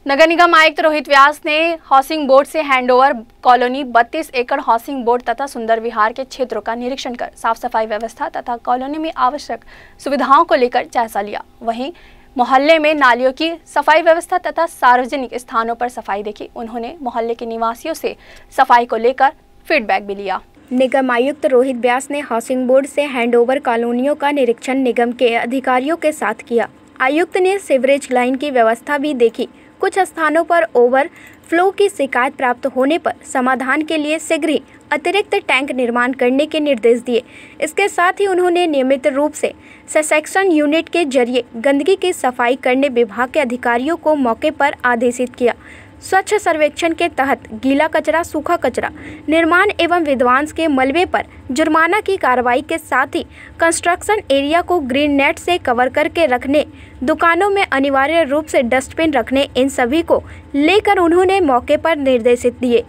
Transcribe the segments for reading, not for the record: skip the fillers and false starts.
नगर निगम आयुक्त रोहित व्यास ने housing board से हैंडओवर कॉलोनी 32 एकड़ हाउसिंग बोर्ड तथा सुंदर विहार के क्षेत्रों का निरीक्षण कर साफ सफाई व्यवस्था तथा कॉलोनी में आवश्यक सुविधाओं को लेकर जायजा लिया। वहीं मोहल्ले में नालियों की सफाई व्यवस्था तथा सार्वजनिक स्थानों पर सफाई देखी। उन्होंने मोहल्ले के निवासियों से सफाई को लेकर फीडबैक भी लिया। निगम आयुक्त रोहित व्यास ने हाउसिंग बोर्ड से हैंडओवर कॉलोनियों का निरीक्षण निगम के अधिकारियों के साथ किया। आयुक्त ने सीवरेज लाइन की व्यवस्था भी देखी। कुछ स्थानों पर ओवर फ्लो की शिकायत प्राप्त होने पर समाधान के लिए शीघ्र ही अतिरिक्त टैंक निर्माण करने के निर्देश दिए। इसके साथ ही उन्होंने नियमित रूप से सेक्शन यूनिट के जरिए गंदगी की सफाई करने विभाग के अधिकारियों को मौके पर आदेशित किया। स्वच्छ सर्वेक्षण के तहत गीला कचरा, सूखा कचरा, निर्माण एवं विध्वंस के मलबे पर जुर्माना की कार्रवाई के साथ ही कंस्ट्रक्शन एरिया को ग्रीन नेट से कवर करके रखने, दुकानों में अनिवार्य रूप से डस्टबिन रखने, इन सभी को लेकर उन्होंने मौके पर निर्देशित दिए।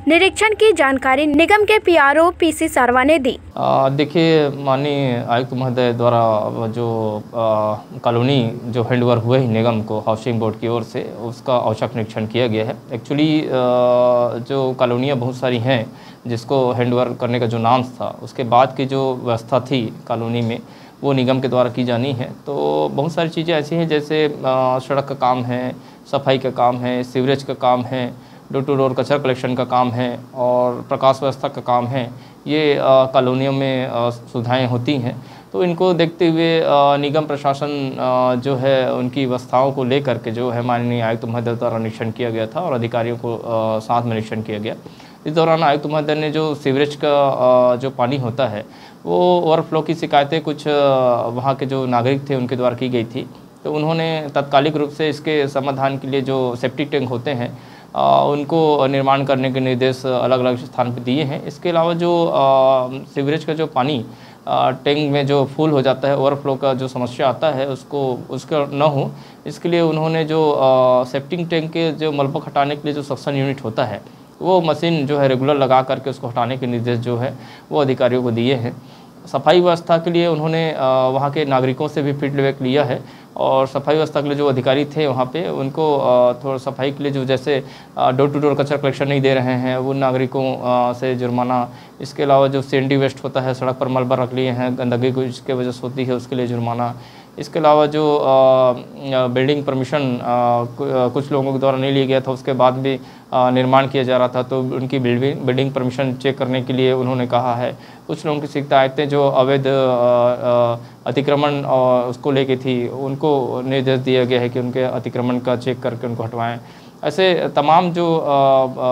निरीक्षण की जानकारी निगम के पीआरओ पीसी सारवा ने दी। देखिए, माननीय आयुक्त महोदय द्वारा जो कॉलोनी जो हैंडओवर हुए ही निगम को हाउसिंग बोर्ड की ओर से, उसका औचक निरीक्षण किया गया है। एक्चुअली जो कॉलोनियाँ बहुत सारी हैं जिसको हैंडओवर करने का जो नाम था, उसके बाद की जो व्यवस्था थी कॉलोनी में, वो निगम के द्वारा की जानी है। तो बहुत सारी चीज़ें ऐसी हैं जैसे सड़क का काम है, सफाई का काम है, सीवरेज का काम है, डोर टू डोर कचरा कलेक्शन का काम है और प्रकाश व्यवस्था का काम है। ये कॉलोनियों में सुविधाएं होती हैं। तो इनको देखते हुए निगम प्रशासन जो है उनकी व्यवस्थाओं को लेकर के जो है माननीय आयुक्त महोदय द्वारा निरीक्षण किया गया था और अधिकारियों को साथ में निरीक्षण किया गया। इस दौरान आयुक्त महोदय ने जो सीवरेज का जो पानी होता है वो ओवरफ्लो की शिकायतें कुछ वहाँ के जो नागरिक थे उनके द्वारा की गई थी। तो उन्होंने तत्कालिक रूप से इसके समाधान के लिए जो सेप्टिक टैंक होते हैं उनको निर्माण करने के निर्देश अलग अलग स्थान पर दिए हैं। इसके अलावा जो सीवरेज का जो पानी टैंक में जो फुल हो जाता है, ओवरफ्लो का जो समस्या आता है उसका न हो, इसके लिए उन्होंने जो सेप्टिक टैंक के जो मलबा हटाने के लिए जो सक्शन यूनिट होता है वो मशीन जो है रेगुलर लगा करके उसको हटाने के निर्देश जो है वो अधिकारियों को दिए हैं। सफाई व्यवस्था के लिए उन्होंने वहाँ के नागरिकों से भी फीडबैक लिया है और सफाई व्यवस्था के लिए जो अधिकारी थे वहाँ पे उनको थोड़ा सफाई के लिए जो जैसे डोर टू डोर कचरा कलेक्शन नहीं दे रहे हैं वो नागरिकों से जुर्माना, इसके अलावा जो सीएनडी वेस्ट होता है सड़क पर मलबा रख लिए हैं, गंदगी जिसके वजह से होती है उसके लिए जुर्माना, इसके अलावा जो बिल्डिंग परमिशन कुछ लोगों के द्वारा नहीं लिया गया था, उसके बाद भी निर्माण किया जा रहा था तो उनकी बिल्डिंग परमिशन चेक करने के लिए उन्होंने कहा है। कुछ लोगों की शिकायतें जो अवैध अतिक्रमण उसको लेके थी उनको निर्देश दिया गया है कि उनके अतिक्रमण का चेक करके उनको हटवाएं। ऐसे तमाम जो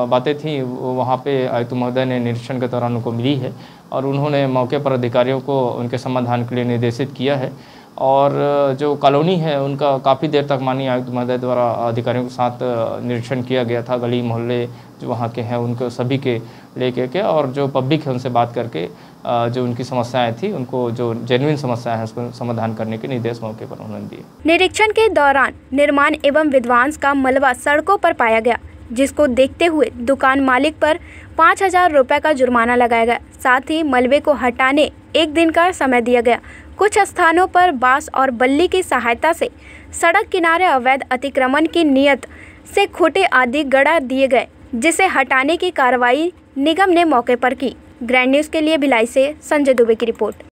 बातें थी वहाँ पे आयुक्त महोदय ने निरीक्षण के दौरान उनको मिली है और उन्होंने मौके पर अधिकारियों को उनके समाधान के लिए निर्देशित किया है। और जो कॉलोनी है उनका काफ़ी देर तक माननीय आयुक्त महोदय द्वारा अधिकारियों के साथ निरीक्षण किया गया था। गली मोहल्ले जो वहाँ के हैं उनको सभी के लेके के और जो पब्लिक है उनसे बात करके जो उनकी समस्याएं थी उनको जो जेन्युइन समस्याएं हैं उसको समाधान करने के निर्देश मौके पर उन्होंने दिए। निरीक्षण के दौरान निर्माण एवं विध्वंस का मलबा सड़कों पर पाया गया, जिसको देखते हुए दुकान मालिक पर 5,000 रुपये का जुर्माना लगाया गया। साथ ही मलबे को हटाने 1 दिन का समय दिया गया। कुछ स्थानों पर बांस और बल्ली की सहायता से सड़क किनारे अवैध अतिक्रमण की नियत से खूंटे आदि गड़ा दिए गए, जिसे हटाने की कार्रवाई निगम ने मौके पर की। ग्रैंड न्यूज़ के लिए भिलाई से संजय दुबे की रिपोर्ट।